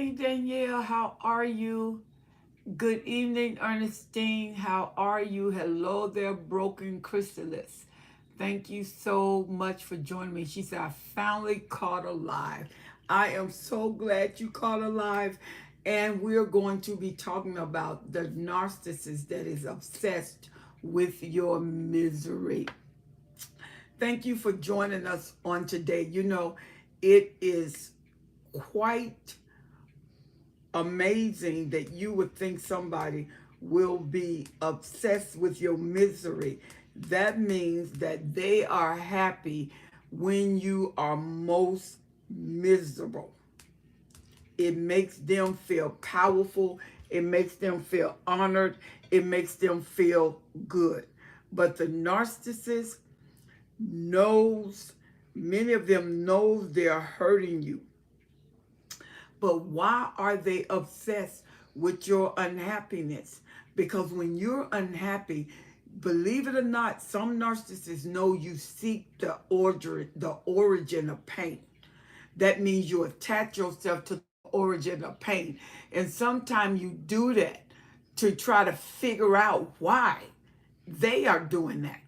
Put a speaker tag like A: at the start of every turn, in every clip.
A: Hey Danielle, how are you? Good evening, Ernestine. How are you? Hello there, broken chrysalis. Thank you so much for joining me. She said, I finally caught alive. I am so glad you caught alive. And we're going to be talking about the narcissist that is obsessed with your misery. Thank you for joining us on today. You know, it is quite amazing that you would think somebody will be obsessed with your misery. That means that they are happy when you are most miserable. It makes them feel powerful. It makes them feel honored. It makes them feel good. But the narcissist knows, many of them knows they're hurting you. But why are they obsessed with your unhappiness? Because when you're unhappy, believe it or not, some narcissists know you seek the origin of pain. That means you attach yourself to the origin of pain. And sometimes you do that to try to figure out why they are doing that.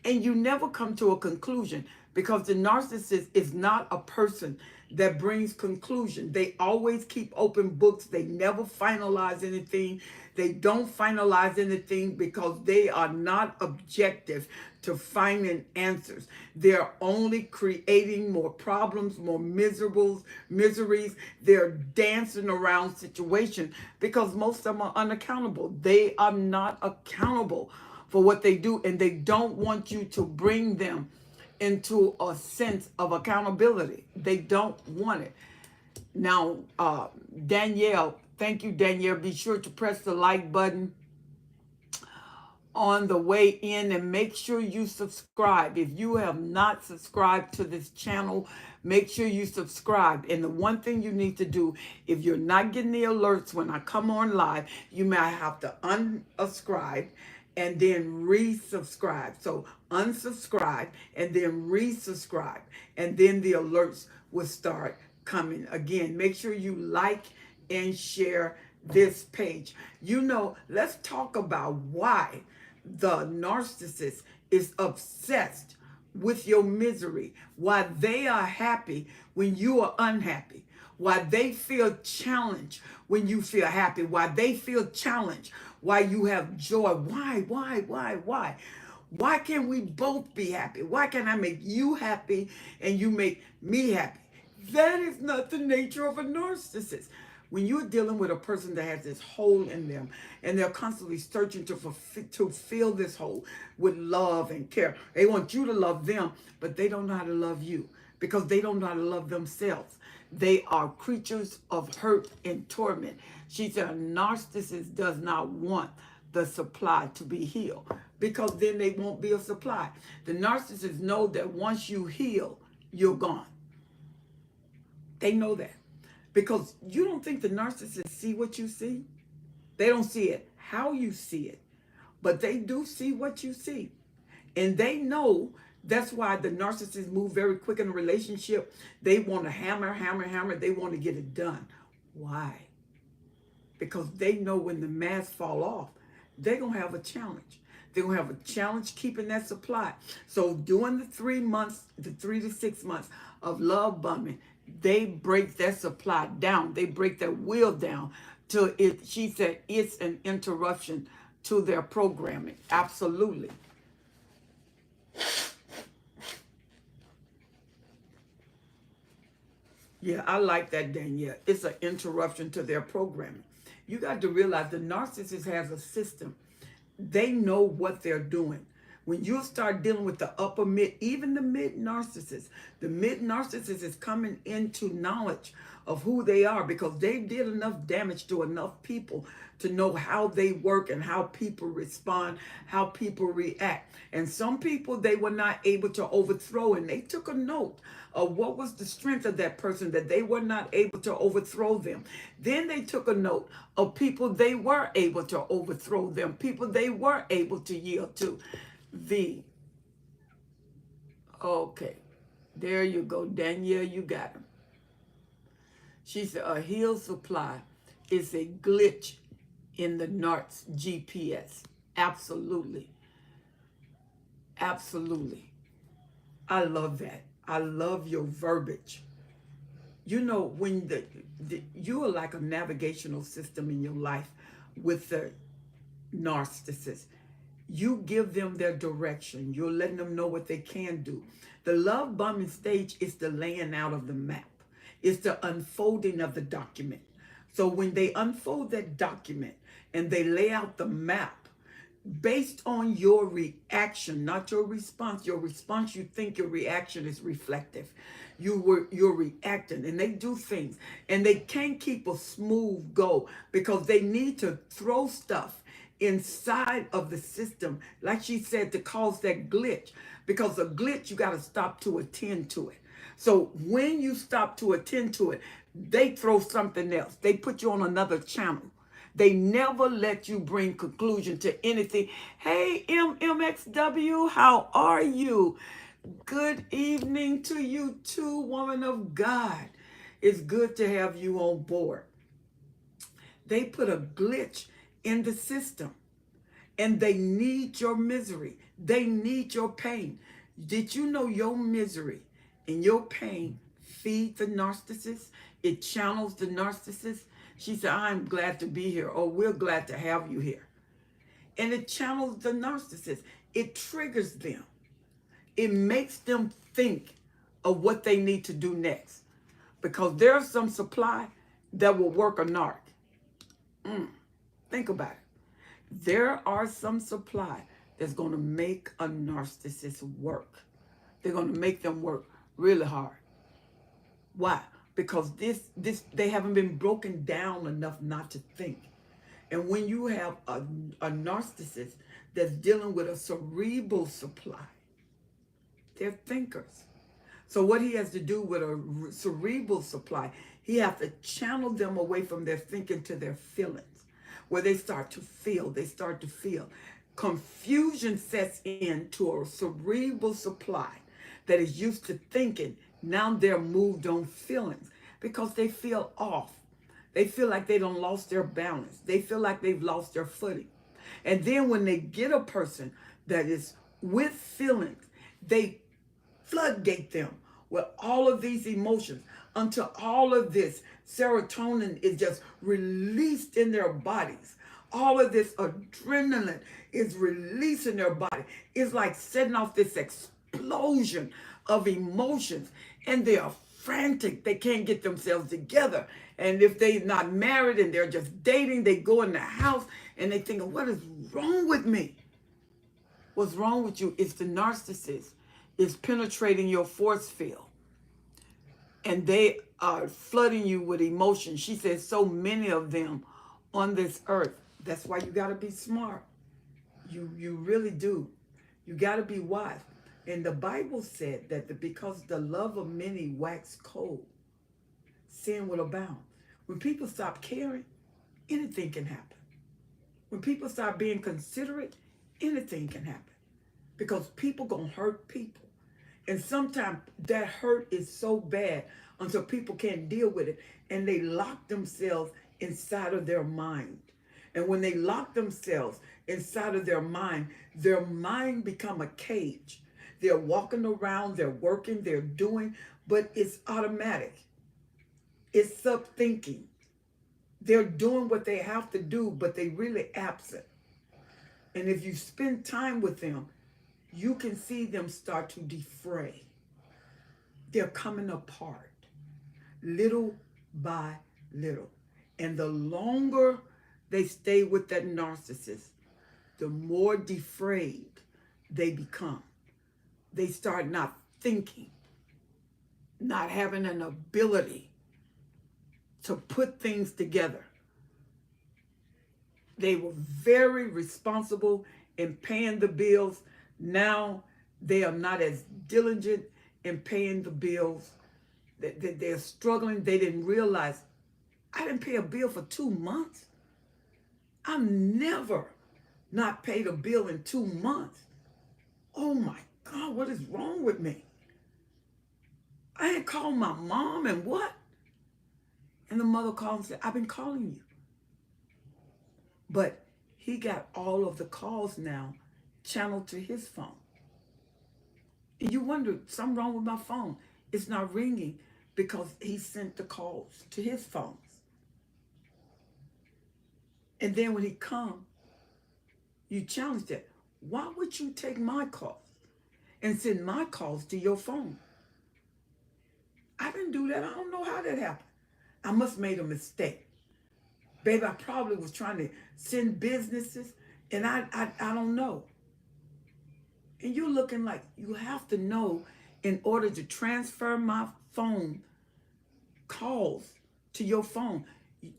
A: And you never come to a conclusion because the narcissist is not a person that brings conclusion. They always keep open books. They never finalize anything. They don't finalize anything because they are not objective to finding answers. They're only creating more problems, more miseries. They're dancing around situations because most of them are unaccountable. They are not accountable for what they do, and they don't want you to bring them into a sense of accountability. They don't want it. Now, Danielle, thank you, Danielle. Be sure to press the like button on the way in and make sure you subscribe. If you have not subscribed to this channel, make sure you subscribe. And the one thing you need to do, if you're not getting the alerts when I come on live, you might have to unsubscribe and then resubscribe. So unsubscribe and then resubscribe, and then the alerts will start coming again. Make sure you like and share this page. You know, let's talk about why the narcissist is obsessed with your misery, why they are happy when you are unhappy, why they feel challenged when you feel happy, why they feel challenged, why you have joy. Why? Why can't we both be happy? Why can't I make you happy and you make me happy? That is not the nature of a narcissist. When you're dealing with a person that has this hole in them and they're constantly searching to fill this hole with love and care, they want you to love them, but they don't know how to love you because they don't know how to love themselves. They are creatures of hurt and torment. She said a narcissist does not want the supply to be healed because then they won't be a supply. The narcissists know that once you heal, you're gone. They know that. Because you don't think the narcissists see what you see. They don't see it how you see it. But they do see what you see. And they know that's why the narcissists move very quick in a relationship. They want to hammer. They want to get it done. Why? Because they know when the masks fall off, they're going to have a challenge. They're going to have a challenge keeping that supply. So during the 3 months, the 3 to 6 months of love bombing, they break that supply down. They break that wheel down till it, she said, it's an interruption to their programming. Absolutely. Yeah, I like that, Danielle. It's an interruption to their programming. You got to realize the narcissist has a system. They know what they're doing. When you start dealing with the upper mid, even the mid narcissist is coming into knowledge of who they are because they did enough damage to enough people to know how they work and how people respond, how people react. And some people they were not able to overthrow, and they took a note of what was the strength of that person that they were not able to overthrow them. Then they took a note of people they were able to overthrow them, people they were able to yield to. Okay, there you go, Danielle, you got him. She said a heel supply is a glitch in the NART's GPS. Absolutely. Absolutely. I love that. I love your verbiage. You know, when you are like a navigational system in your life with the narcissist. You give them their direction. You're letting them know what they can do. The love bombing stage is the laying out of the map. It's the unfolding of the document. So when they unfold that document and they lay out the map, based on your reaction, not your response. Your response, you think your reaction is reflective. You're reacting, and they do things, and they can't keep a smooth go because they need to throw stuff inside of the system, like she said, to cause that glitch. Because a glitch, you got to stop to attend to it. So when you stop to attend to it, they throw something else. They put you on another channel. They never let you bring conclusion to anything. Hey, MMXW, how are you? Good evening to you too, woman of God. It's good to have you on board. They put a glitch in the system, and they need your misery. They need your pain. Did you know your misery and your pain feed the narcissist? It channels the narcissist. She said, I'm glad to be here, or we're glad to have you here. And it channels the narcissist. It triggers them. It makes them think of what they need to do next. Because there's some supply that will work a narc. Think about it. There are some supply that's going to make a narcissist work. They're going to make them work really hard. Why? Because they haven't been broken down enough not to think. And when you have a narcissist that's dealing with a cerebral supply, they're thinkers. So what he has to do with a cerebral supply, he has to channel them away from their thinking to their feelings, where they start to feel. Confusion sets in to a cerebral supply that is used to thinking. Now they're moved on feelings because they feel off. They feel like they done lost their balance. They feel like they've lost their footing. And then when they get a person that is with feelings, they floodgate them with all of these emotions until all of this serotonin is just released in their bodies. All of this adrenaline is released in their body. It's like setting off this explosion of emotions, and they are frantic. They can't get themselves together. And if they're not married and they're just dating, they go in the house and they think, what is wrong with me? What's wrong with you is the narcissist is penetrating your force field, and they are flooding you with emotions. She says so many of them on this earth. That's why you got to be smart. You really do. You got to be wise. And the Bible said that because the love of many wax cold, sin will abound. When people stop caring, anything can happen. When people start being considerate, anything can happen. Because people gonna hurt people. And sometimes that hurt is so bad until people can't deal with it, and they lock themselves inside of their mind. And when they lock themselves inside of their mind become a cage. They're walking around, they're working, they're doing, but it's automatic. It's sub-thinking. They're doing what they have to do, but they really absent. And if you spend time with them, you can see them start to defray. They're coming apart, little by little. And the longer they stay with that narcissist, the more defrayed they become. They start not thinking, not having an ability to put things together. They were very responsible in paying the bills. Now they are not as diligent in paying the bills. They're struggling. They didn't realize, I didn't pay a bill for 2 months. I've never not paid a bill in 2 months. Oh my God, what is wrong with me? I ain't called my mom and what? And the mother called and said, I've been calling you. But he got all of the calls now channeled to his phone. And you wonder, something wrong with my phone. It's not ringing because he sent the calls to his phones. And then when he come, you challenge that. Why would you take my calls and send my calls to your phone? I didn't do that. I don't know how that happened. I must have made a mistake. Baby, I probably was trying to send businesses, and I don't know. And you're looking like you have to know in order to transfer my phone calls to your phone.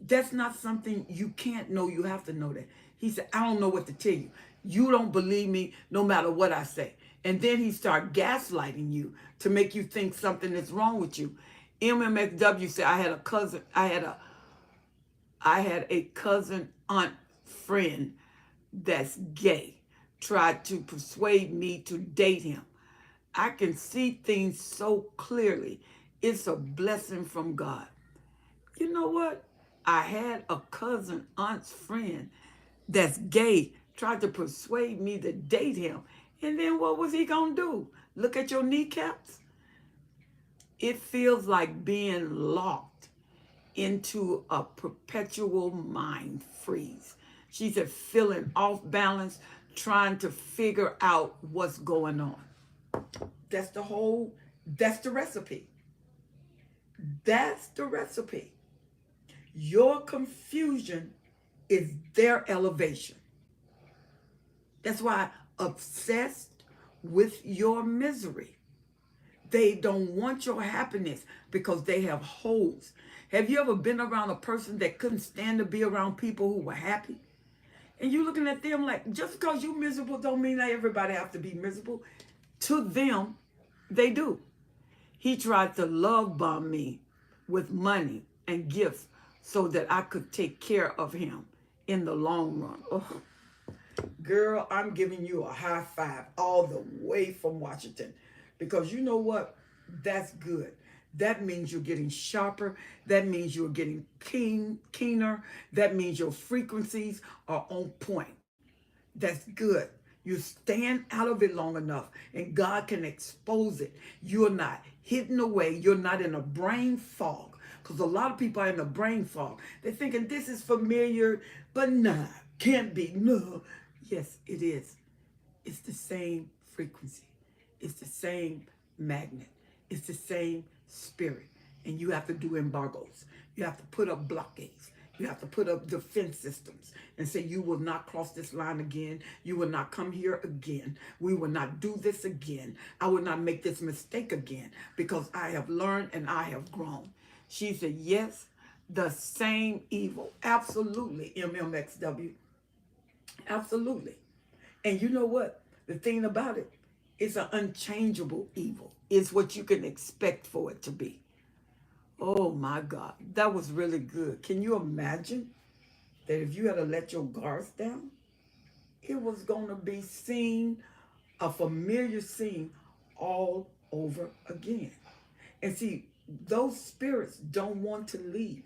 A: That's not something you can't know. You have to know that. He said, I don't know what to tell you. You don't believe me no matter what I say. And then he started gaslighting you to make you think something is wrong with you. MMXW said, I had a cousin aunt friend that's gay, tried to persuade me to date him. I can see things so clearly. It's a blessing from God. You know what? I had a cousin aunt's friend that's gay, tried to persuade me to date him. And then what was he going to do? Look at your kneecaps? It feels like being locked into a perpetual mind freeze. She said, feeling off balance, trying to figure out what's going on. That's the recipe. That's the recipe. Your confusion is their elevation. That's why obsessed with your misery. They don't want your happiness because they have holes. Have you ever been around a person that couldn't stand to be around people who were happy? And you looking at them like, just because you're miserable don't mean that everybody have to be miserable. To them, they do. He tried to love bomb me with money and gifts so that I could take care of him in the long run. Oh, girl, I'm giving you a high five all the way from Washington. Because you know what? That's good. That means you're getting sharper. That means you're getting keener. That means your frequencies are on point. That's good. You stand out of it long enough and God can expose it. You're not hidden away. You're not in a brain fog. Because a lot of people are in a brain fog. They're thinking this is familiar, but nah, can't be. No. Yes, it is. It's the same frequency. It's the same magnet. It's the same spirit. And you have to do embargoes. You have to put up blockades. You have to put up defense systems and say, you will not cross this line again. You will not come here again. We will not do this again. I will not make this mistake again because I have learned and I have grown. She said, yes, the same evil. Absolutely, MMXW. Absolutely. And you know what? The thing about it, it's an unchangeable evil. It's what you can expect for it to be. Oh my God, that was really good. Can you imagine that if you had to let your guards down, it was going to be seen, a familiar scene all over again. And see, those spirits don't want to leave.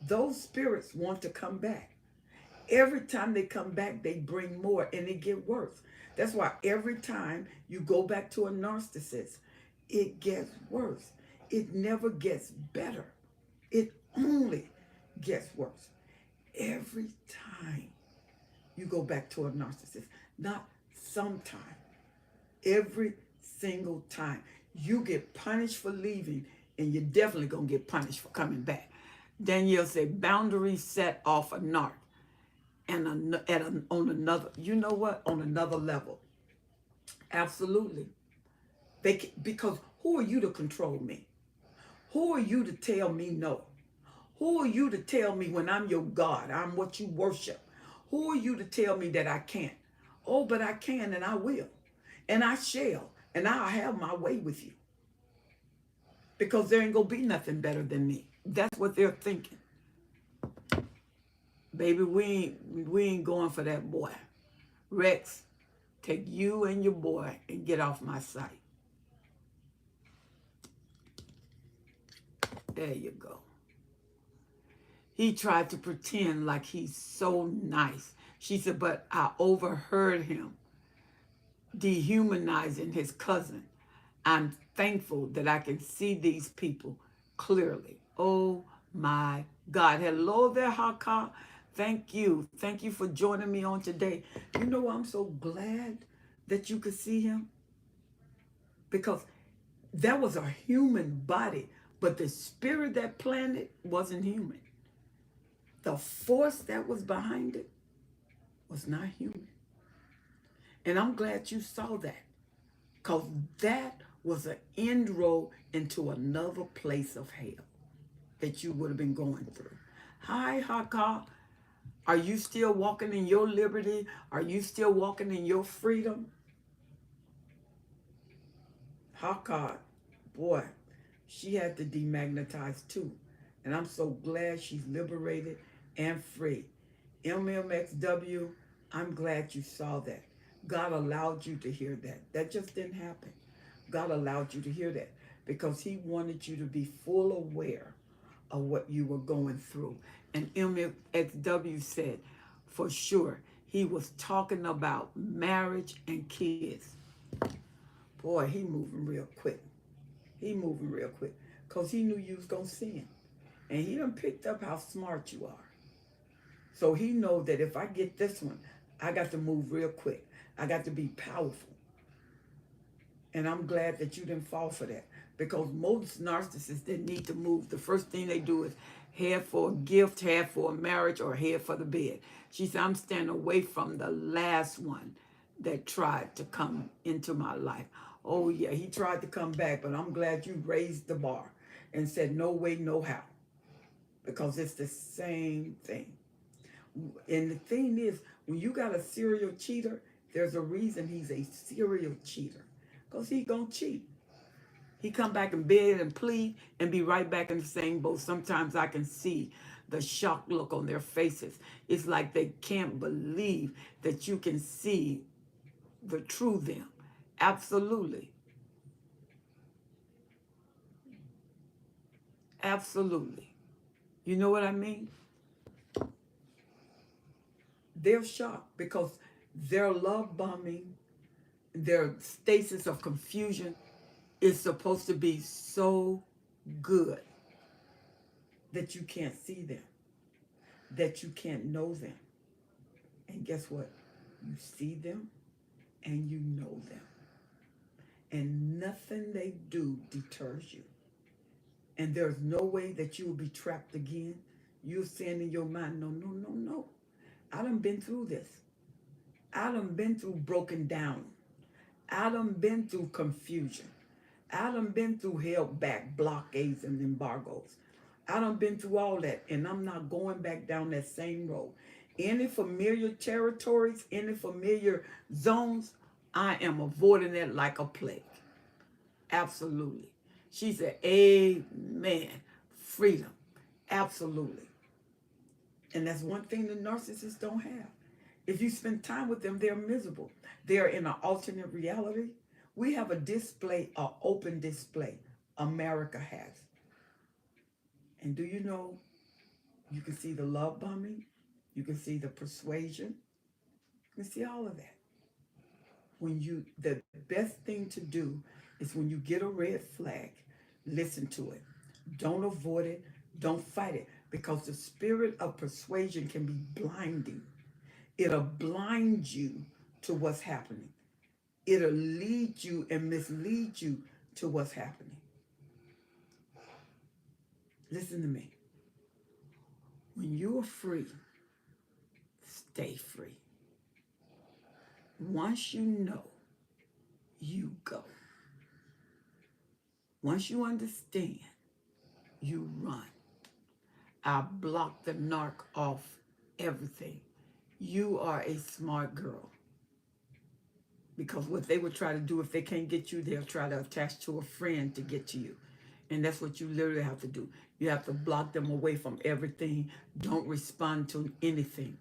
A: Those spirits want to come back. Every time they come back, they bring more and it gets worse. That's why every time you go back to a narcissist, it gets worse. It never gets better. It only gets worse. Every time you go back to a narcissist, not sometime, every single time. You get punished for leaving and you're definitely going to get punished for coming back. Danielle said, boundaries set off a narc. And on another, you know what? On another level. Absolutely. Because who are you to control me? Who are you to tell me no? Who are you to tell me when I'm your God, I'm what you worship? Who are you to tell me that I can't? Oh, but I can and I will. And I shall. And I'll have my way with you. Because there ain't going to be nothing better than me. That's what they're thinking. Baby, we ain't going for that boy. Rex, take you and your boy and get off my sight. There you go. He tried to pretend like he's so nice. She said, but I overheard him dehumanizing his cousin. I'm thankful that I can see these people clearly. Oh my God. Hello there, Haka. Thank you. Thank you for joining me on today. You know, I'm so glad that you could see him, because that was a human body, but the spirit that planted wasn't human. The force that was behind it was not human. And I'm glad you saw that, because that was an end road into another place of hell that you would have been going through. Hi, Haka. Are you still walking in your liberty? Are you still walking in your freedom? Haka, boy, she had to demagnetize too. And I'm so glad she's liberated and free. MMXW, I'm glad you saw that. God allowed you to hear that. That just didn't happen. God allowed you to hear that because he wanted you to be full aware of what you were going through. And MXW said, for sure, he was talking about marriage and kids. Boy, he moving real quick. He moving real quick because he knew you was going to sin. And he done picked up how smart you are. So he know that if I get this one, I got to move real quick. I got to be powerful. And I'm glad that you didn't fall for that, because most narcissists that need to move, the first thing they do is head for a gift, head for a marriage, or head for the bed. She said, I'm staying away from the last one that tried to come into my life. Oh yeah, he tried to come back, but I'm glad you raised the bar and said, no way, no how, because it's the same thing. And the thing is, when you got a serial cheater, there's a reason he's a serial cheater, because he's going to cheat. He come back and beg and plead and be right back in the same boat. Sometimes I can see the shocked look on their faces. It's like they can't believe that you can see the true them. Absolutely. Absolutely. You know what I mean? They're shocked because their love bombing, their stasis of confusion is supposed to be so good that you can't see them, that you can't know them. And guess what? You see them and you know them. And nothing they do deters you. And there's no way that you will be trapped again. You're saying in your mind, no, no, no, no. I done been through this. I done been through broken down. I done been through confusion. I done been through held back blockades and embargoes. I done been through all that, and I'm not going back down that same road. Any familiar territories, any familiar zones, I am avoiding that like a plague. Absolutely. She said, amen. Freedom. Absolutely. And that's one thing the narcissists don't have. If you spend time with them, they're miserable. They're in an alternate reality. We have a display, an open display. America has. And do you know, you can see the love bombing. You can see the persuasion. You can see all of that. The best thing to do is when you get a red flag, listen to it. Don't avoid it. Don't fight it. Because the spirit of persuasion can be blinding. It'll blind you to what's happening. It'll lead you and mislead you to what's happening. Listen to me. When you are free, stay free. Once you know, you go. Once you understand, you run. I block the narc off everything. You are a smart girl. Because what they would try to do, if they can't get you, they'll try to attach to a friend to get to you. And that's what you literally have to do. You have to block them away from everything. Don't respond to anything.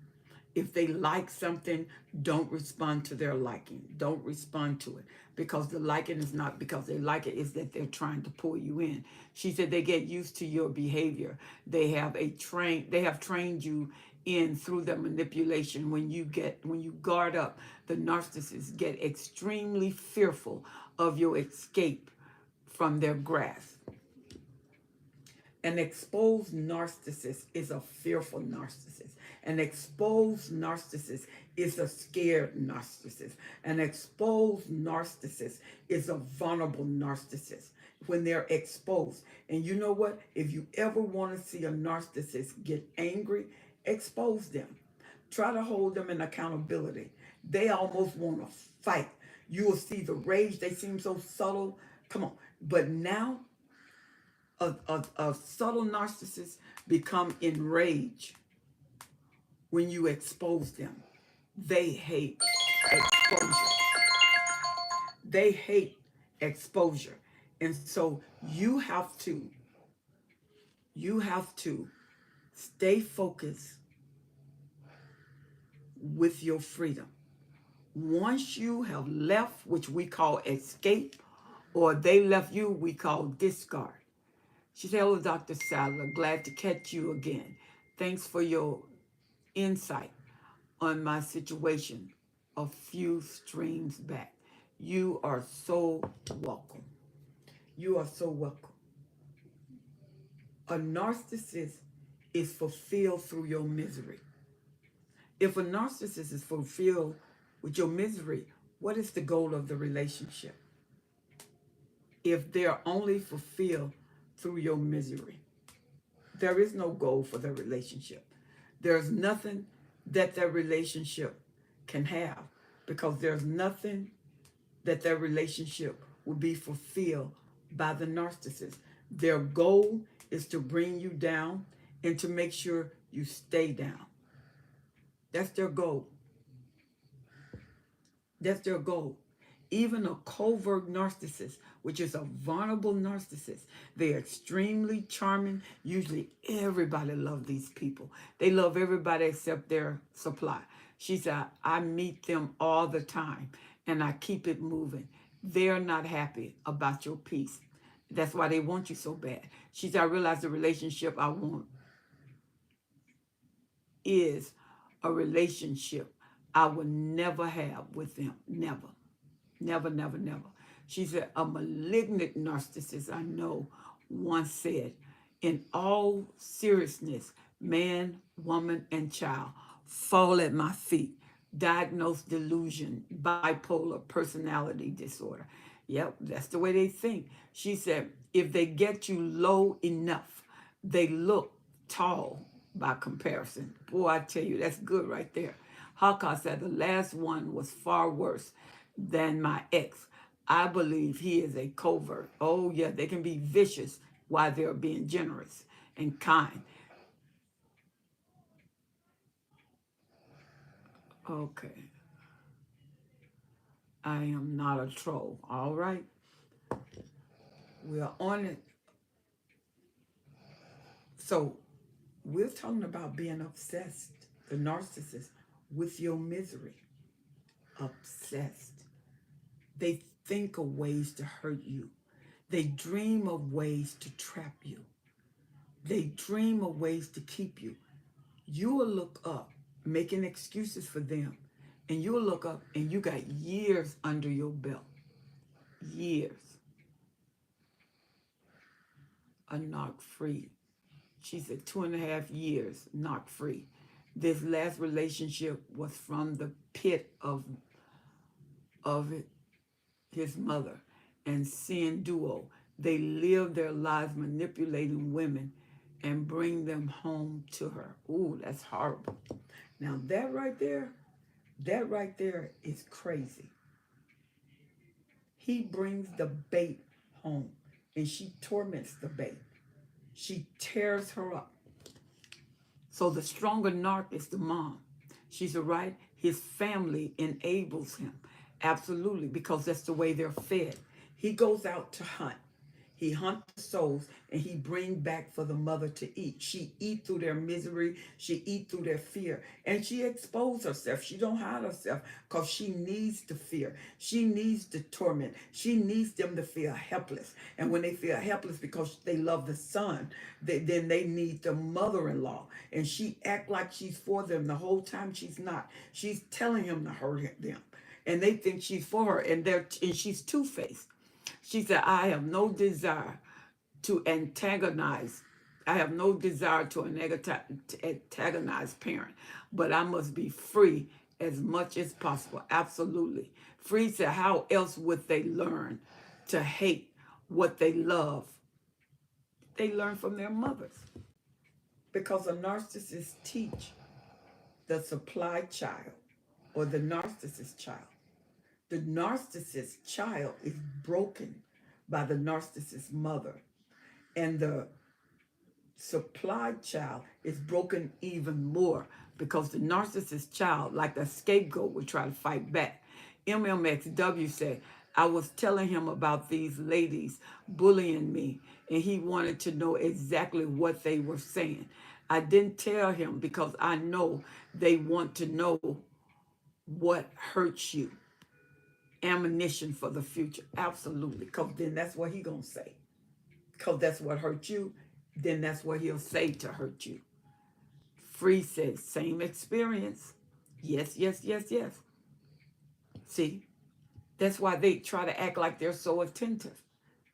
A: If they like something, don't respond to their liking. Don't respond to it, because the liking is not because they like it, is that they're trying to pull you in. She said they get used to your behavior. They have trained you in through their manipulation. When you guard up, the narcissists get extremely fearful of your escape from their grasp. An exposed narcissist is a fearful narcissist. An exposed narcissist is a scared narcissist. An exposed narcissist is a vulnerable narcissist when they're exposed. And you know what? If you ever want to see a narcissist get angry, expose them. Try to hold them in accountability. They almost want to fight. You will see the rage. They seem so subtle. Come on. But now, a subtle narcissist become enraged when you expose them. They hate exposure. They hate exposure. And so you have to stay focused with your freedom. Once you have left, which we call escape, or they left you, we call discard. She said, "Hello, Dr. Sadler. Glad to catch you again. Thanks for your insight on my situation a few streams back. You are so welcome. You are so welcome." A narcissist is fulfilled through your misery. If a narcissist is fulfilled with your misery, what is the goal of the relationship? If they're only fulfilled through your misery, there is no goal for the relationship. There's nothing that their relationship can have, because there's nothing that their relationship will be fulfilled by the narcissist. Their goal is to bring you down and to make sure you stay down. That's their goal. That's their goal. Even a covert narcissist, which is a vulnerable narcissist, they're extremely charming. Usually everybody loves these people. They love everybody except their supply. She said, "I meet them all the time and I keep it moving. They're not happy about your peace. That's why they want you so bad." She said, "I realize the relationship I want is a relationship I would never have with them. Never. Never, never, never." She said, "A malignant narcissist I know once said, 'In all seriousness, man, woman, and child fall at my feet. Diagnosed delusion, bipolar personality disorder.'" Yep, that's the way they think. She said, "If they get you low enough, they look tall by comparison." Boy, I tell you, that's good right there. Haka said, "The last one was far worse than my ex. I believe he is a covert." Oh, yeah, they can be vicious while they're being generous and kind. Okay. I am not a troll. All right. We are on it. So we're talking about being obsessed, the narcissist, with your misery. Obsessed. They think of ways to hurt you. They dream of ways to trap you. They dream of ways to keep you. You will look up, making excuses for them, and you'll look up and you got years under your belt. Years. A knock free. She said 2.5 years knock free. This last relationship was from the pit of it, his mother and Sin Duo. They live their lives manipulating women and bring them home to her. Ooh, that's horrible. Now that right there is crazy. He brings the bait home and she torments the bait. She tears her up. So the stronger narc is the mom. She's right. His family enables him. Absolutely, because that's the way they're fed. He goes out to hunt. He hunt the souls and he bring back for the mother to eat. She eat through their misery. She eat through their fear. And she expose herself. She don't hide herself because she needs the fear. She needs the torment. She needs them to feel helpless. And when they feel helpless because they love the son, then they need the mother-in-law. And she act like she's for them the whole time she's not. She's telling him to hurt them. And they think she's for her. And she's two-faced. She said, I have no desire to antagonize. I have no desire to antagonize parent, but I must be free as much as possible. Absolutely. Free said, how else would they learn to hate what they love? They learn from their mothers. Because a narcissist teach the supply child or the narcissist child. The narcissist child is broken by the narcissist mother. And the supply child is broken even more because the narcissist child, like the scapegoat, would try to fight back. MMXW said, I was telling him about these ladies bullying me, and he wanted to know exactly what they were saying. I didn't tell him because I know they want to know what hurts you. Ammunition for the future. Absolutely. Because then that's what he gonna say. Because that's what hurt you, then that's what he'll say to hurt you. Free says, same experience. Yes, yes, yes, yes. See, that's why they try to act like they're so attentive.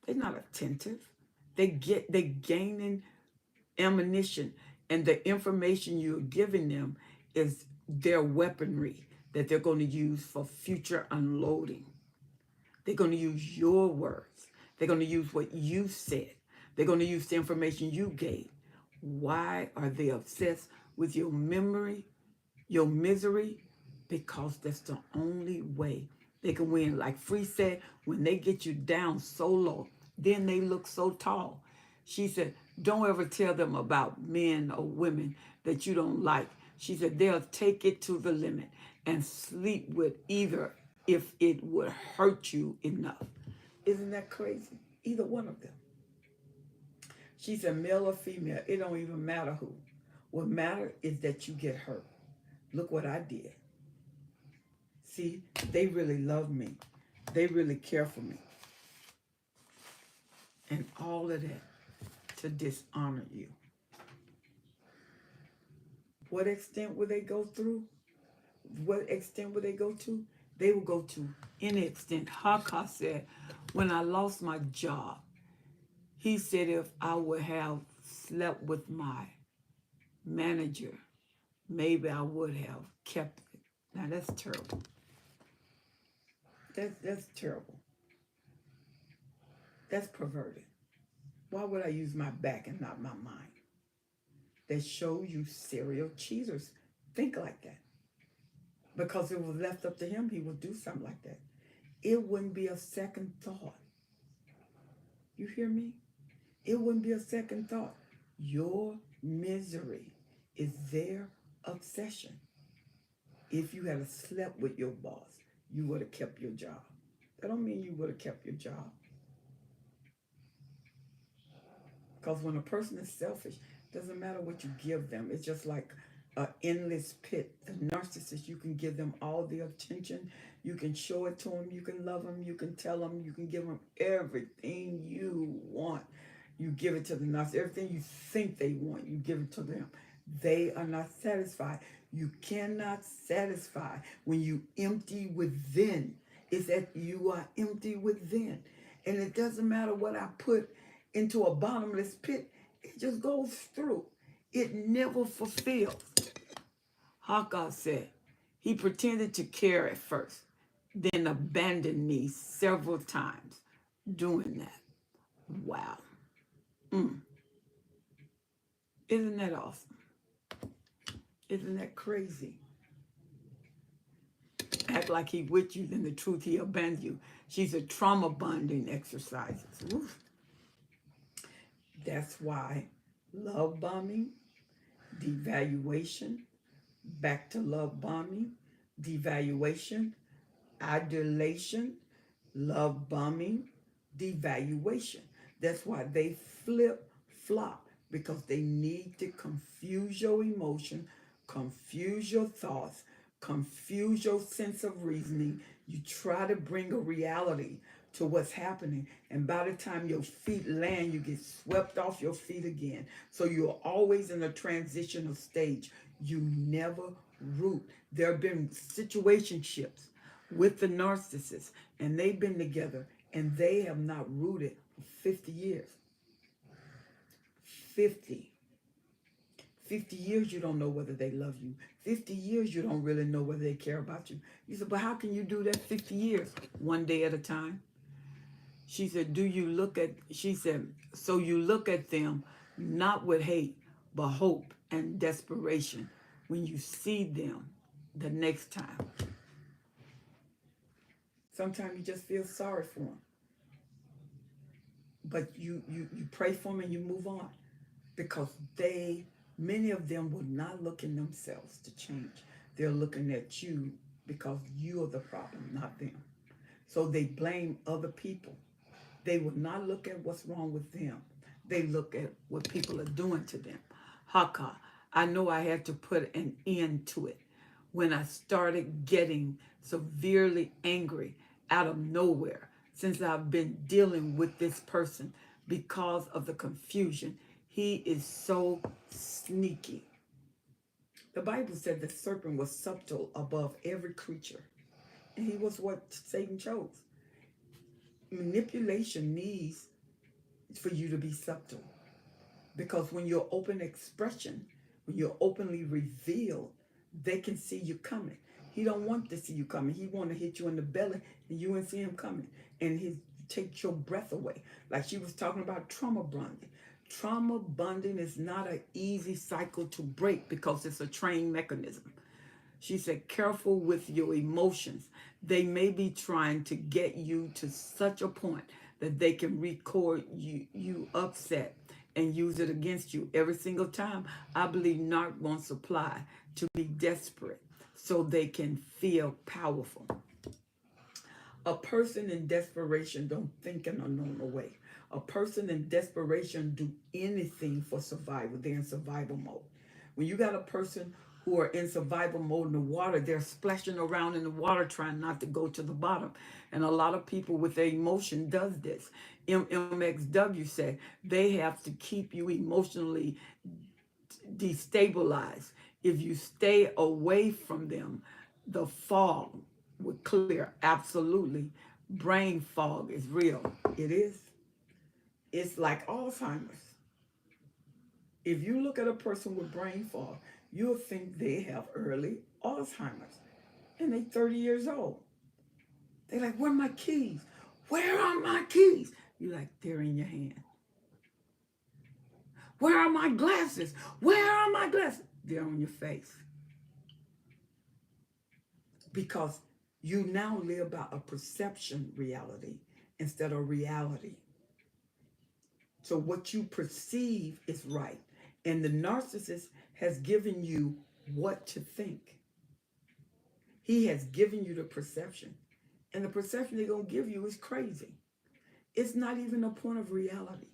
A: They're not attentive. They gaining ammunition, and the information you're giving them is their weaponry that they're going to use for future unloading. They're going to use your words. They're going to use what you said. They're going to use the information you gave. Why are they obsessed with your memory, your misery? Because that's the only way they can win. Like Free said, when they get you down so low, then they look so tall. She said, don't ever tell them about men or women that you don't like. She said, they'll take it to the limit and sleep with either if it would hurt you enough. Isn't that crazy? Either one of them. She said, male or female, it don't even matter who. What matters is that you get hurt. Look what I did. See, they really love me. They really care for me. And all of that to dishonor you. What extent will they go through? What extent will they go to? They will go to any extent. Haka said, when I lost my job, he said if I would have slept with my manager, maybe I would have kept it. Now that's terrible. That's terrible. That's perverted. Why would I use my back and not my mind? That show you serial cheaters think like that. Because if it was left up to him, he would do something like that. It wouldn't be a second thought. You hear me? It wouldn't be a second thought. Your misery is their obsession. If you had slept with your boss, you would have kept your job. That don't mean you would have kept your job. Because when a person is selfish, it doesn't matter what you give them. It's just like an endless pit. The narcissist, you can give them all the attention. You can show it to them. You can love them. You can tell them. You can give them everything you want. You give it to the narcissist. Everything you think they want, you give it to them. They are not satisfied. You cannot satisfy when you empty within. It's that you are empty within. And it doesn't matter what I put into a bottomless pit. It just goes through. It never fulfills. Haka said, he pretended to care at first, then abandoned me several times doing that. Wow. Isn't that awesome? Isn't that crazy? Act like he with you, then the truth he abandoned you. She's a trauma bonding exercises. Oof. That's why love bombing, devaluation, back to love bombing, devaluation, adulation, love bombing, devaluation. That's why they flip flop, because they need to confuse your emotion, confuse your thoughts, confuse your sense of reasoning. You try to bring a reality to what's happening, and by the time your feet land, you get swept off your feet again. So you're always in a transitional stage. You never root. There have been situationships with the narcissist, and they've been together, and they have not rooted for 50 years. 50. 50 years you don't know whether they love you. 50 years you don't really know whether they care about you. You said, but how can you do that 50 years? One day at a time. She said, she said, so you look at them not with hate, but hope and desperation when you see them the next time. Sometimes you just feel sorry for them. But you pray for them and you move on, because many of them will not look in themselves to change. They're looking at you because you're the problem, not them. So they blame other people. They will not look at what's wrong with them. They look at what people are doing to them. Haka, I know I had to put an end to it when I started getting severely angry out of nowhere, since I've been dealing with this person because of the confusion. He is so sneaky. The Bible said the serpent was subtle above every creature, and he was what Satan chose. Manipulation needs for you to be subtle, because when you're open expression, when you're openly revealed, they can see you coming. He don't want to see you coming. He want to hit you in the belly and you won't see him coming, and he take your breath away. Like she was talking about trauma bonding. Trauma bonding is not an easy cycle to break because it's a trained mechanism. She said, careful with your emotions. They may be trying to get you to such a point that they can record you upset and use it against you every single time. I believe narc wants supply to be desperate so they can feel powerful. A person in desperation don't think in a normal way. A person in desperation do anything for survival. They're in survival mode. When you got a person who are in survival mode in the water, they're splashing around in the water trying not to go to the bottom. And a lot of people with their emotion does this. MXW said they have to keep you emotionally destabilized. If you stay away from them, the fog would clear. Absolutely. Brain fog is real. It is. It's like Alzheimer's. If you look at a person with brain fog, you'll think they have early Alzheimer's, and they're 30 years old. They're like, where are my keys? Where are my keys? You're like, they're in your hand. Where are my glasses? Where are my glasses? They're on your face. Because you now live by a perception reality instead of reality. So what you perceive is right. And the narcissist has given you what to think. He has given you the perception. And the perception they're going to give you is crazy. It's not even a point of reality.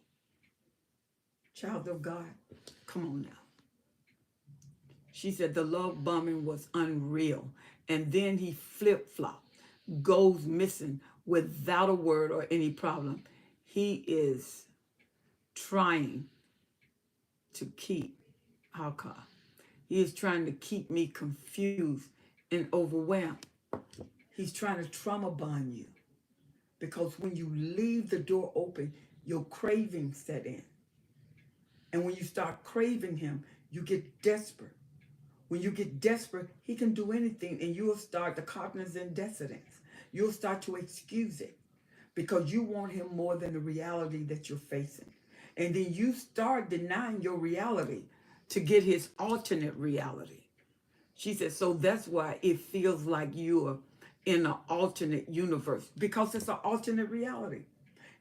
A: Child of God, come on now. She said the love bombing was unreal. And then he flip-flopped, goes missing without a word or any problem. He is trying to keep Haka. He is trying to keep me confused and overwhelmed. He's trying to trauma bond you. Because when you leave the door open, your cravings set in. And when you start craving him, you get desperate. When you get desperate, he can do anything, and you'll start the cognizant dissonance. You'll start to excuse it because you want him more than the reality that you're facing. And then you start denying your reality to get his alternate reality. She said, so that's why it feels like you're in an alternate universe, because it's an alternate reality.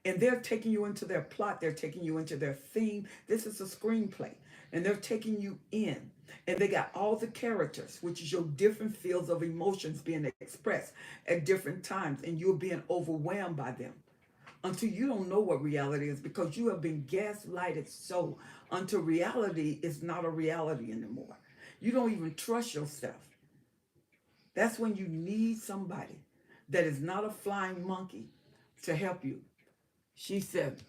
A: And they're taking you into their plot. They're taking you into their theme. This is a screenplay. And they're taking you in. And they got all the characters, which is your different fields of emotions being expressed at different times. And you're being overwhelmed by them. until you don't know what reality is, because you have been gaslighted so until reality is not a reality anymore. You don't even trust yourself. That's when you need somebody that is not a flying monkey to help you. She said,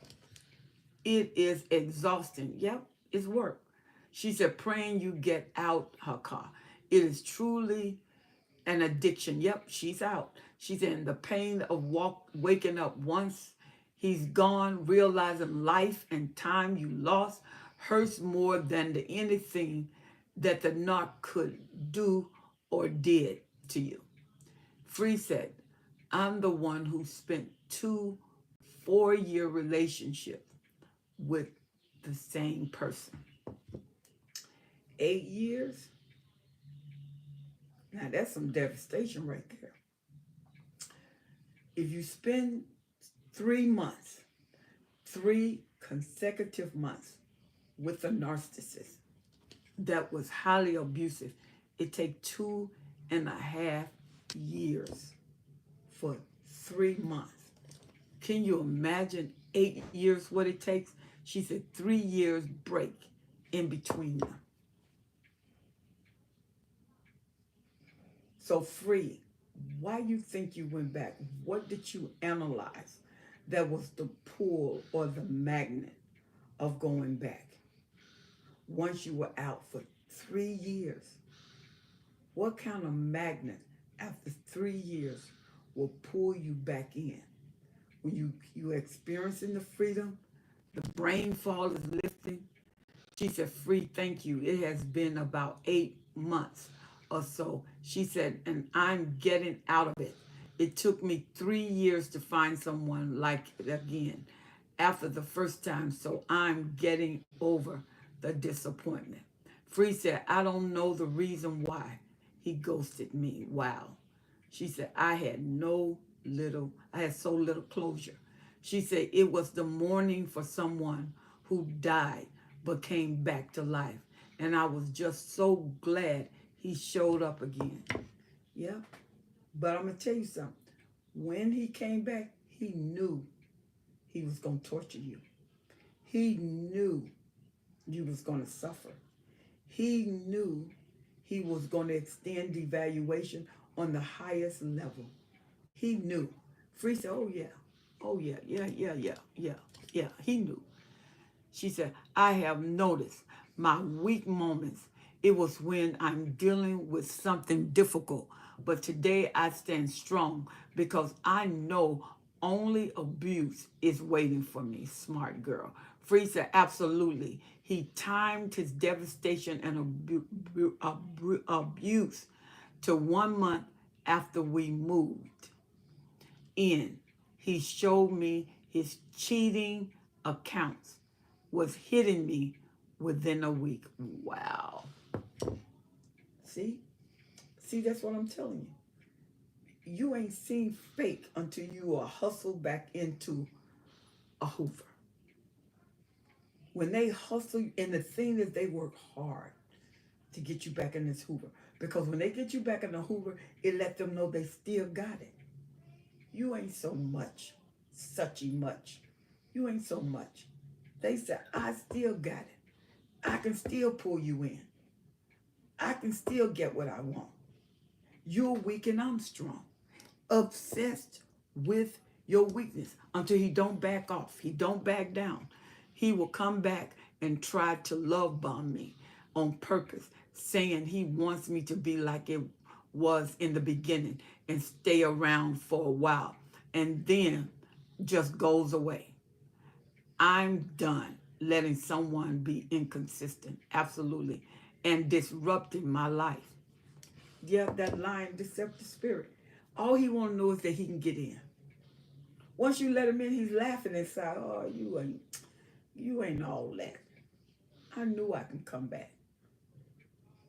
A: it is exhausting. Yep, it's work. She said, praying you get out her car. It is truly an addiction. Yep, she's out. She's in the pain of waking up once he's gone, realizing life and time you lost hurts more than anything that the narc could do or did to you. Free said, I'm the one who spent 2 4-year relationships with the same person. 8 years? Now that's some devastation right there. If you spend 3 months, 3 consecutive months with a narcissist that was highly abusive, it takes 2.5 years for 3 months. Can you imagine 8 years what it takes? She said 3 years break in between them. So Free, why you think you went back? What did you analyze that was the pull or the magnet of going back? Once you were out for 3 years, what kind of magnet after 3 years will pull you back in? When you experiencing the freedom, the brain fog is lifting. She said, Free, thank you. It has been about 8 months or so. She said, and I'm getting out of it. It took me 3 years to find someone like it again after the first time, so I'm getting over the disappointment. Free said, I don't know the reason why he ghosted me. Wow. She said, I had so little closure. She said, it was the mourning for someone who died but came back to life. And I was just so glad he showed up again. Yeah. But I'm going to tell you something. When he came back, he knew he was going to torture you. He knew you was going to suffer. He knew he was going to extend evaluation on the highest level. He knew. Free said, oh yeah, yeah. He knew. She said, I have noticed my weak moments. It was when I'm dealing with something difficult. But today I stand strong because I know only abuse is waiting for me. Smart girl. Free said, absolutely. He timed his devastation and abuse to 1 month after we moved in. He showed me his cheating accounts was hitting me within a week. Wow. See, that's what I'm telling you. You ain't seen fake until you are hustled back into a Hoover. When they hustle, and the thing is, they work hard to get you back in this Hoover. Because when they get you back in the Hoover, it let them know they still got it. You ain't so much, suchy much. You ain't so much. They said, I still got it. I can still pull you in. I can still get what I want. You're weak and I'm strong. Obsessed with your weakness until he don't back off. He don't back down. He will come back and try to love bomb me on purpose, saying he wants me to be like it was in the beginning and stay around for a while and then just goes away. I'm done letting someone be inconsistent, absolutely, and disrupting my life. Yeah, that lying, deceptive spirit. All he want to know is that he can get in. Once you let him in, he's laughing inside. Oh, you ain't all that. I knew I can come back.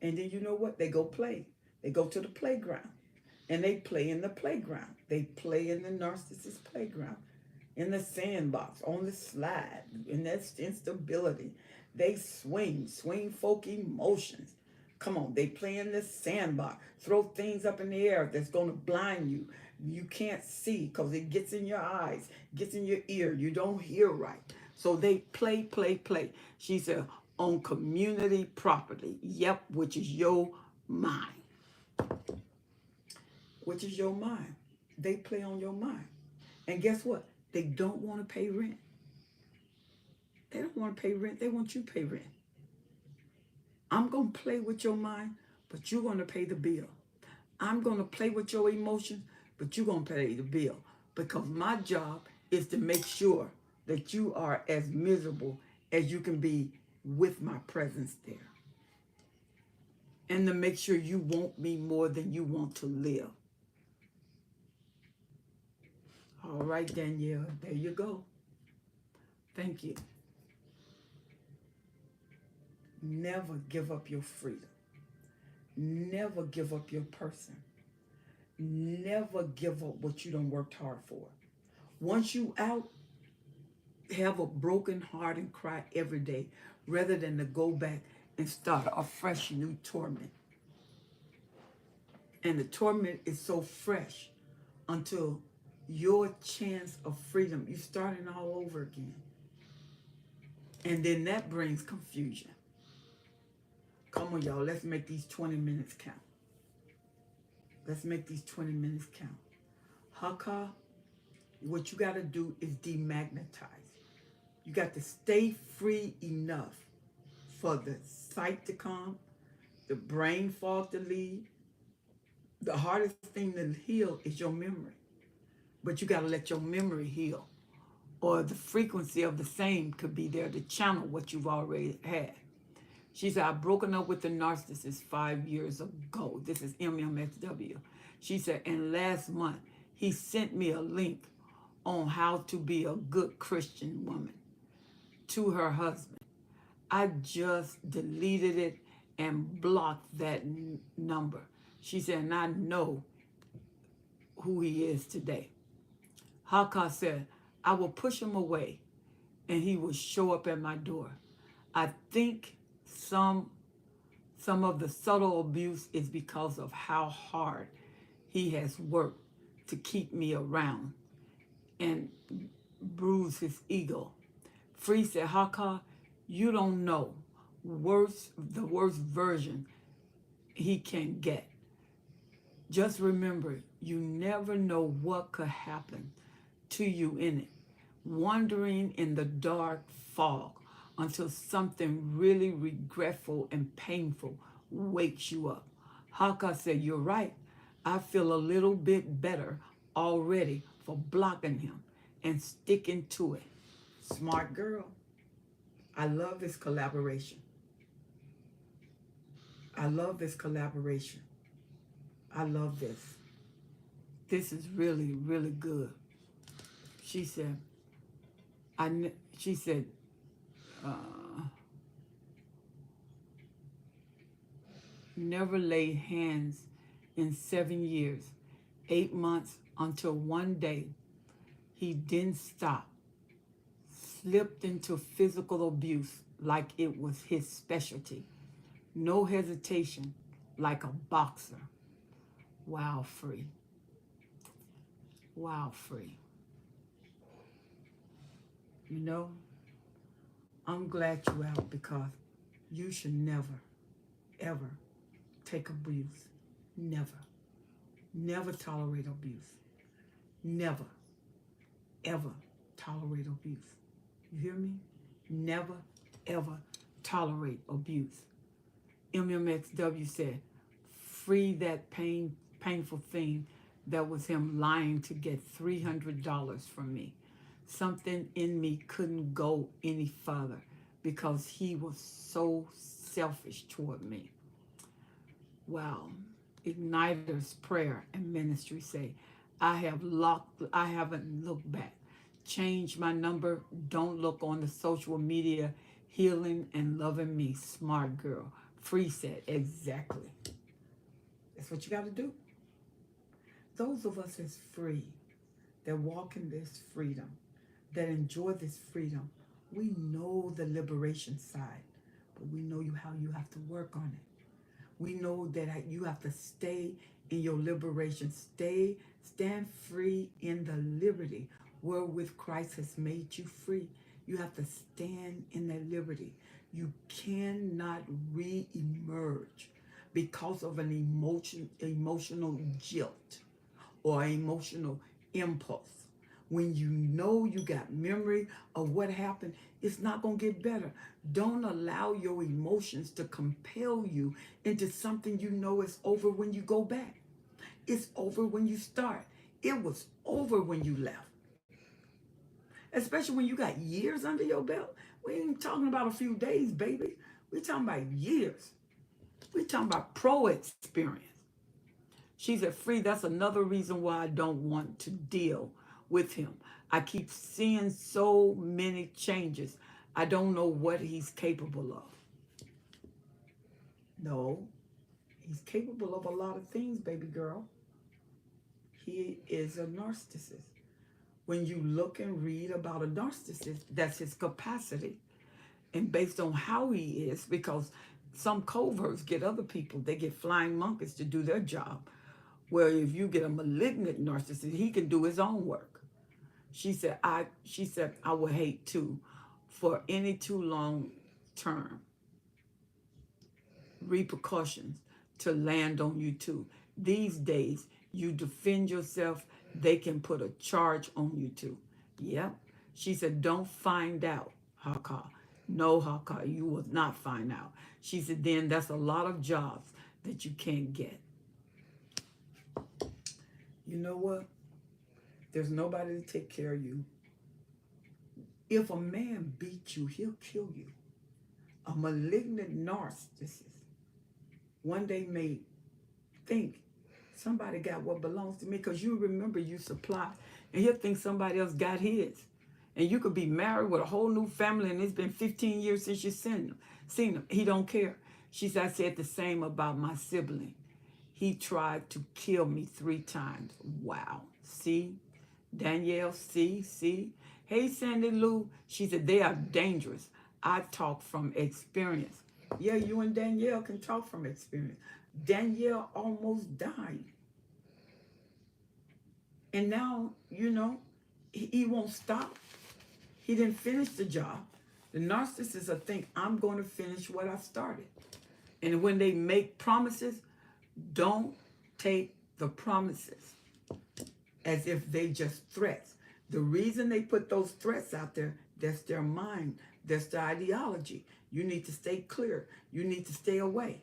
A: And then you know what? They go play. They go to the playground. And they play in the playground. They play in the narcissist playground. In the sandbox, on the slide, in that instability. They swing folk emotions. Come on, they play in the sandbox. Throw things up in the air that's going to blind you. You can't see because it gets in your eyes, gets in your ear. You don't hear right. So they play, play, play. She said, on community property. Yep, which is your mind. Which is your mind. They play on your mind. And guess what? They don't want to pay rent. They don't want to pay rent. They want you to pay rent. I'm going to play with your mind, but you're going to pay the bill. I'm going to play with your emotions, but you're going to pay the bill. Because my job is to make sure that you are as miserable as you can be with my presence there. And to make sure you want me more than you want to live. All right, Danielle, there you go. Thank you. Never give up your freedom. Never give up your person. Never give up what you done worked hard for. Once you out, have a broken heart and cry every day rather than to go back and start a fresh new torment. And the torment is so fresh until your chance of freedom, you're starting all over again. And then that brings confusion. Come on, y'all. Let's make these 20 minutes count. Let's make these 20 minutes count. Haka, what you got to do is demagnetize. You got to stay free enough for the sight to come, the brain fog to leave. The hardest thing to heal is your memory. But you got to let your memory heal. Or the frequency of the same could be there to channel what you've already had. She said, I've broken up with the narcissist 5 years ago. This is MMSW. She said, and last month, he sent me a link on how to be a good Christian woman to her husband. I just deleted it and blocked that number. She said, and I know who he is today. Haka said, I will push him away and he will show up at my door. I think some of the subtle abuse is because of how hard he has worked to keep me around and bruise his ego. Free said, Haka, you don't know the worst version he can get. Just remember, you never know what could happen to you in it. Wandering in the dark fog until something really regretful and painful wakes you up. Haka said, you're right. I feel a little bit better already for blocking him and sticking to it. Smart girl. I love this collaboration. I love this collaboration. I love this. This is really, really good. She said, never laid hands in 7 years, 8 months, until one day he didn't stop, slipped into physical abuse like it was his specialty. No hesitation, like a boxer. Wow, Free. Wow, Free. You know, I'm glad you're out because you should never, ever take abuse. Never. Never tolerate abuse. Never, ever tolerate abuse. You hear me? Never, ever tolerate abuse. MMXW said, free that painful thing that was him lying to get $300 from me. Something in me couldn't go any further because he was so selfish toward me. Wow. Igniter's prayer and ministry say, I haven't looked back. Change my number. Don't look on the social media. Healing and loving me. Smart girl. Free said, exactly. That's what you got to do. Those of us that's free, that walk in this freedom, that enjoy this freedom, we know the liberation side, but we know how you have to work on it. We know that you have to stay in your liberation. Stand free in the liberty wherewith Christ has made you free. You have to stand in that liberty. You cannot re-emerge because of an emotional jilt or emotional impulse. When you know you got memory of what happened, it's not going to get better. Don't allow your emotions to compel you into something you know is over when you go back. It's over when you start. It was over when you left. Especially when you got years under your belt. We ain't talking about a few days, baby. We're talking about years. We're talking about pro experience. She said, Free, that's another reason why I don't want to deal with him. I keep seeing so many changes. I don't know what he's capable of. No, he's capable of a lot of things, baby girl. He is a narcissist. When you look and read about a narcissist, that's his capacity. And based on how he is, because some coverts get other people, they get flying monkeys to do their job. Where if you get a malignant narcissist, he can do his own work. She said, I would hate to, for any too long term repercussions to land on you too. These days, you defend yourself, they can put a charge on you too. Yep. She said, don't find out, Haka. No, Haka, you will not find out. She said, then that's a lot of jobs that you can't get. You know what? There's nobody to take care of you. If a man beats you, he'll kill you. A malignant narcissist one day may think somebody got what belongs to me, because you remember you supply, and he'll think somebody else got his. And you could be married with a whole new family and it's been 15 years since you've seen him. He don't care. She said, I said the same about my sibling. He tried to kill me 3 times. Wow. See? Danielle, see? Hey, Sandy Lou. She said, they are dangerous. I talk from experience. Yeah, you and Danielle can talk from experience. Danielle almost died. And now, he won't stop. He didn't finish the job. The narcissists will think, I'm going to finish what I started. And when they make promises, don't take the promises as if they just threats. The reason they put those threats out there, that's their mind. That's their ideology. You need to stay clear. You need to stay away.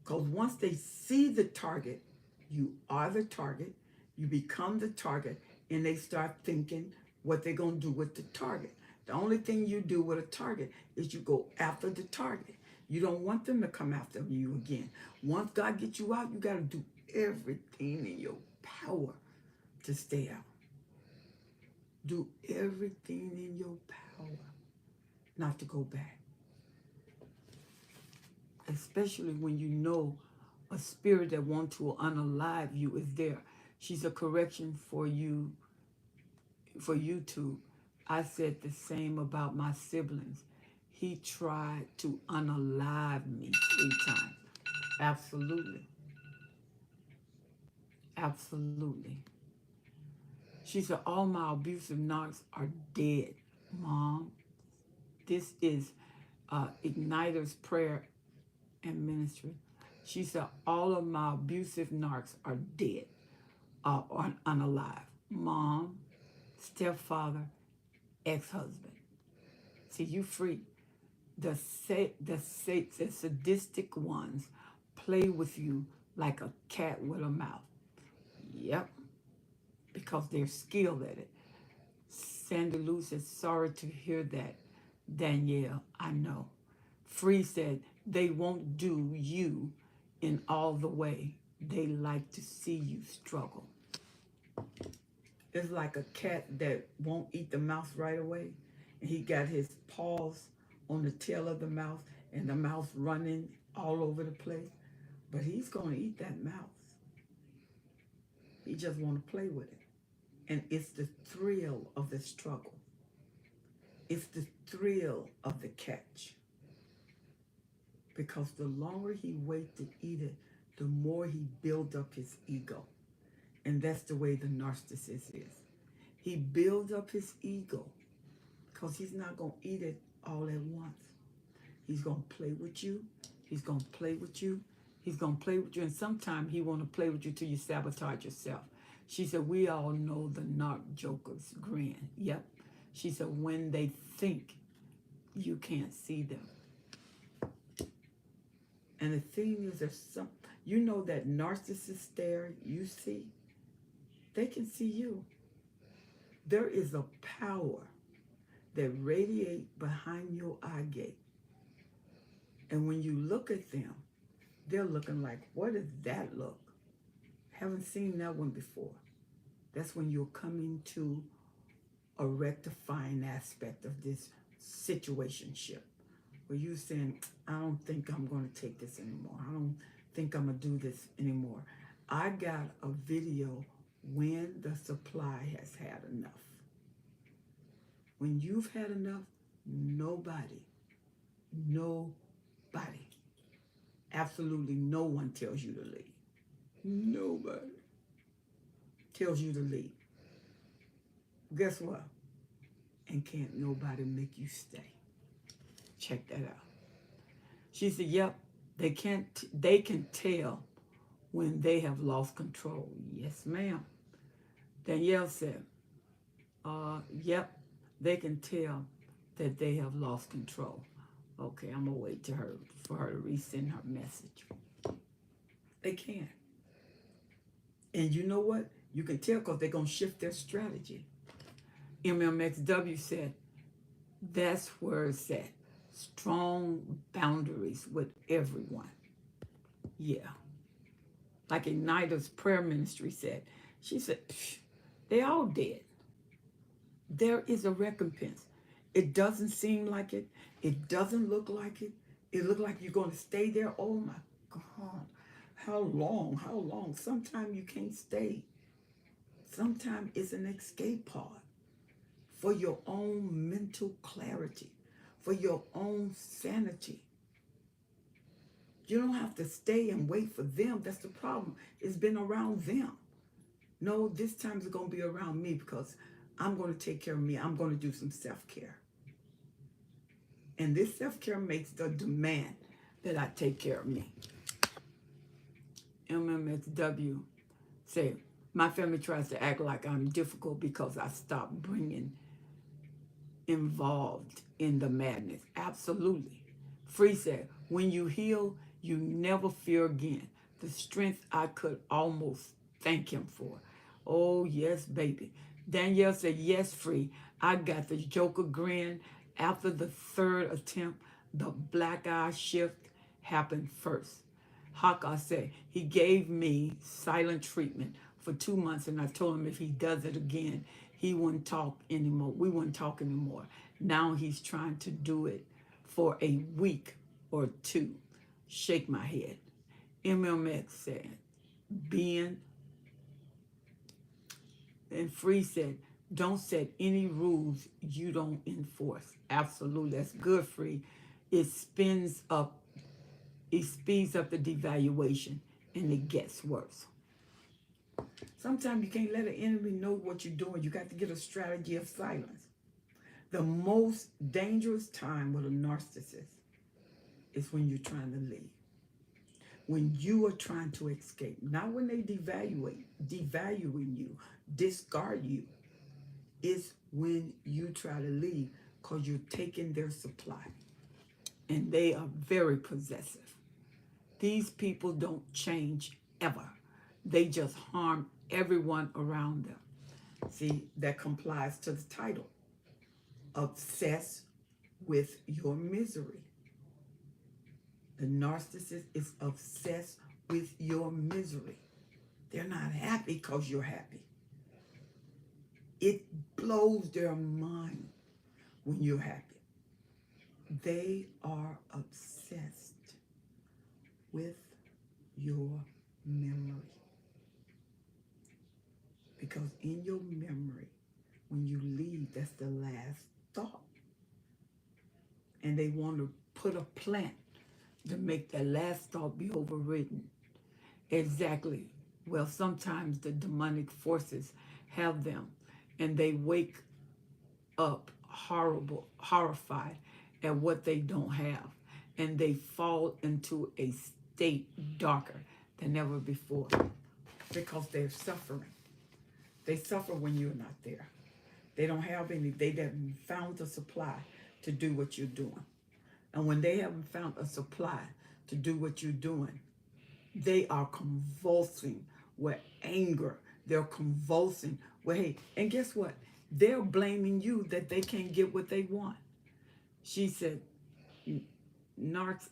A: Because once they see the target, you are the target, you become the target, and they start thinking what they're going to do with the target. The only thing you do with a target is you go after the target. You don't want them to come after you again. Once God gets you out, you got to do everything in your power to stay out. Do everything in your power not to go back. Especially when you know a spirit that wants to unalive you is there. She's a correction for you two. I said the same about my siblings. He tried to unalive me 3 times. Absolutely. Absolutely. She said, all my abusive narcs are dead, Mom. This is Igniter's prayer and ministry. She said, all of my abusive narcs are dead or unalive. Mom, stepfather, ex-husband. See, you free. The sadistic ones play with you like a cat with a mouse. Yep, because they're skilled at it. Sandy Lou said, sorry to hear that, Danielle, I know. Free said, they won't do you in all the way. They like to see you struggle. It's like a cat that won't eat the mouse right away. And he got his paws on the tail of the mouse and the mouse running all over the place. But he's going to eat that mouse. He just want to play with it. And it's the thrill of the struggle. It's the thrill of the catch. because the longer he waits to eat it, the more he builds up his ego. And that's the way the narcissist is. He builds up his ego because he's not going to eat it all at once. He's going to play with you. He's going to play with you. He's going to play with you. And sometimes he want to play with you till you sabotage yourself. She said, we all know the narc joker's grin. Yep. She said, when they think you can't see them. And the thing is, there's some, you know that narcissist stare you see? They can see you. There is a power that radiates behind your eye gate. And when you look at them, they're looking like, what does that look? Haven't seen that one before. That's when you're coming to a rectifying aspect of this situationship, where you're saying, I don't think I'm going to take this anymore. I don't think I'm going to do this anymore. I got a video when the supply has had enough. When you've had enough, nobody, absolutely no one tells you to leave. Nobody tells you to leave. Guess what? And can't nobody make you stay. Check that out. She said, yep, they can tell when they have lost control. Yes, ma'am. Danielle said, yep, they can tell that they have lost control. Okay, I'm going to wait for her to resend her message. They can. And you know what? You can tell because they're going to shift their strategy. MMXW said, that's where it's at. Strong boundaries with everyone. Yeah. Like Igniter's prayer ministry said. She said, they all dead. There is a recompense. It doesn't seem like it. It doesn't look like it. It looks like you're going to stay there. Oh my God. How long? How long? Sometimes you can't stay. Sometimes it's an escape pod for your own mental clarity, for your own sanity. You don't have to stay and wait for them. That's the problem. It's been around them. No, this time it's going to be around me because I'm going to take care of me. I'm going to do some self-care. And this self-care makes the demand that I take care of me. MMXW said, my family tries to act like I'm difficult because I stopped bringing involved in the madness. Absolutely. Free said, when you heal, you never fear again. The strength I could almost thank him for. Oh, yes, baby. Danielle said, yes, Free. I got the Joker grin. After the third attempt, the black eye shift happened first. Haka said, he gave me silent treatment for 2 months, and I told him if he does it again, he wouldn't talk anymore. We wouldn't talk anymore. Now he's trying to do it for a week or two. Shake my head. MMX said, being, and Free said, don't set any rules you don't enforce. Absolutely. That's good, Free. It speeds up the devaluation, and it gets worse. Sometimes you can't let an enemy know what you're doing. You got to get a strategy of silence. The most dangerous time with a narcissist is when you're trying to leave. When you are trying to escape. Not when they devaluing you, discard you. It's when you try to leave because you're taking their supply. And they are very possessive. These people don't change ever. They just harm everyone around them. See, that complies to the title. Obsessed with your misery. The narcissist is obsessed with your misery. They're not happy because you're happy. It blows their mind when you're happy. They are obsessed with your memory. Because in your memory, when you leave, that's the last thought. And they want to put a plant to make that last thought be overridden. Exactly. Well, sometimes the demonic forces have them, and they wake up horrified at what they don't have, and they fall into a state darker than ever before because they're suffering. They suffer when you're not there. They don't have any, they haven't found a supply to do what you're doing. And when they haven't found a supply to do what you're doing, they are convulsing with anger. They're convulsing with hate. And guess what? They're blaming you that they can't get what they want. She said, Narc's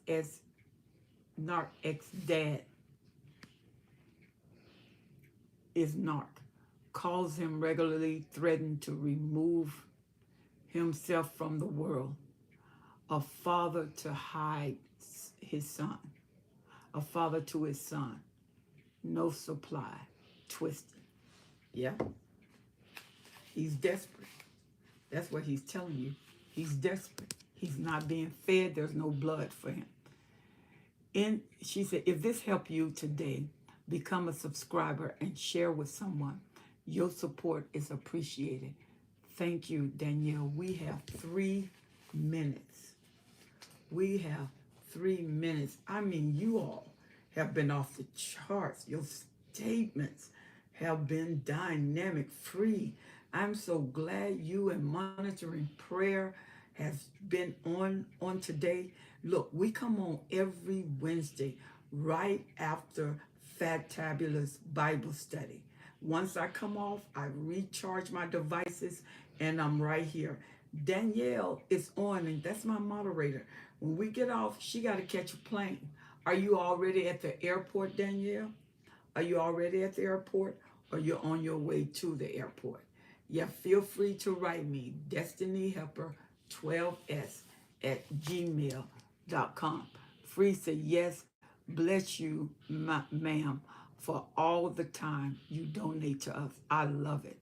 A: ex-dad is Narc. Calls him regularly, threatened to remove himself from the world. A father to hide his son. A father to his son. No supply. Twisted. Yeah. He's desperate. That's what he's telling you. He's desperate. He's not being fed. There's no blood for him. She said, if this helped you today, become a subscriber and share with someone. Your support is appreciated. Thank you, Danielle. We have 3 minutes. We have 3 minutes. I mean, you all have been off the charts. Your statements have been dynamic, free. I'm so glad you and monitoring prayer has been on today. Look, we come on every Wednesday right after Fantabulous Bible study. Once I come off, I recharge my devices and I'm right here. Danielle is on, and that's my moderator. When we get off, she got to catch a plane. Are you already at the airport, Danielle? Are you already at the airport, or you're on your way to the airport? Yeah, feel free to write me, destinyhelper12s@gmail.com. Free say yes, bless you, ma'am, for all the time you donate to us. I love it.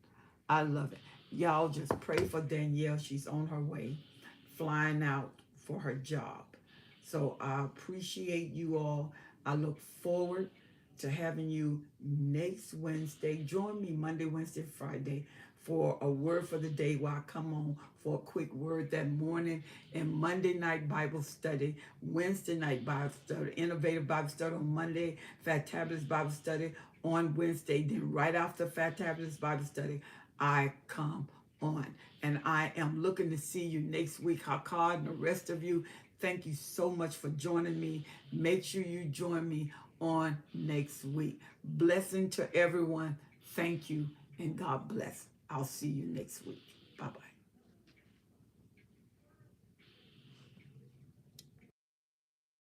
A: I love it. Y'all just pray for Danielle. She's on her way, flying out for her job. So I appreciate you all. I look forward to having you next Wednesday. Join me Monday, Wednesday, Friday for a word for the day where I come on for a quick word that morning, and Monday night Bible study, Wednesday night Bible study, innovative Bible study on Monday, Fantabulous Bible study on Wednesday. Then right after Fantabulous Bible study, I come on. And I am looking to see you next week. Hakad and the rest of you, thank you so much for joining me. Make sure you join me on next week. Blessing to everyone. Thank you and God bless. I'll see you next week. Bye-bye.